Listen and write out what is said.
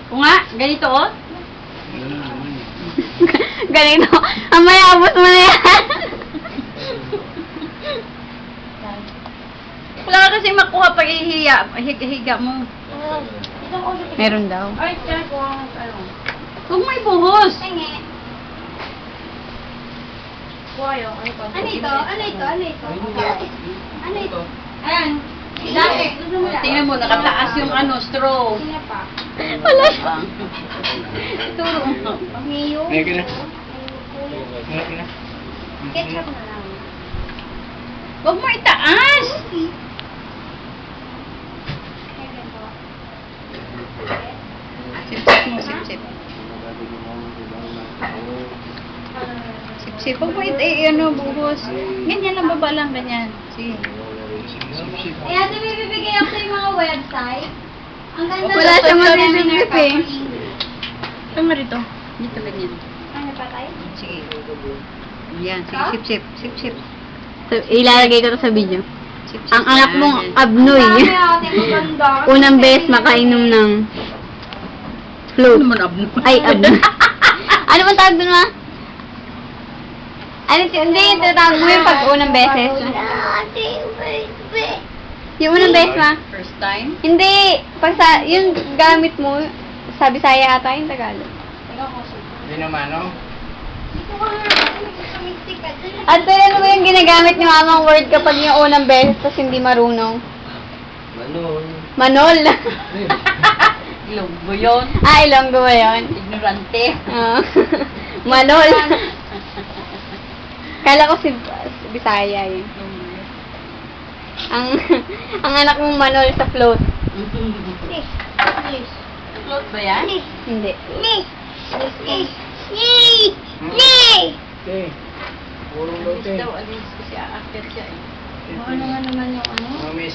O nga, ganito oh. Ganito. Amay, abot mo na yan. Wala ka kasi makuha pag higa mo. Meron daw. Ay, kaya ko ang ano. Huwag mo ibuhos. Tingi. Ano ito? Ano ito? Ano ito? Ano ito? Ayan. Dati. Tingnan mo, nakataas yung ano, straw. Sino pa? Wala siya. Turo mo. Ngayon. Ngayon na. Ketchup na lang. Huwag mo itaas. Sip-sip mo, sip-sip. Sip-sip. Huwag mo ano, buhos. Ganyan lang, baba lang, ganyan. Sige. Eh, ate, may bibigay ako sa mga website. Ang ganda. Wala ng siyang seminar mabibigay pa eh. for English. Tama rito. Dito, ganyan. Ano pa tayo? Sige. Yan, sige, sip-sip. Sip-sip. So, ilalagay ko to sa video. Sip-sip. Ang anak mong Yan. abnoy. Sabi ate, maganda. Unang beses makainom ng float. Ano naman abno? Ay, abnoy. Ano bang tawag dun, ma? Ano, hindi, tinatawag mo yung pag unang beses. Yung unang beses, ma? First time? Hindi, pag sa, yung gamit mo, sa Bisaya ata yung Tagalog. Hindi naman, no? At pero ano ba yung ginagamit ni mamang word kapag yung unang beses tapos hindi marunong? Manol. Manol. Ilonggo yun. Ilonggo ba yun? Ignorante. Ah. Manol. Kala ko si Bisaya yun. Ang anak mong Manol sa float. Please. Please. Float ba yan? Hindi. Please. Please. Yay! Yay! Okay. Puro lote. Daw, alis kasi aakyat siya eh. Ano nga naman yung ano? Mami,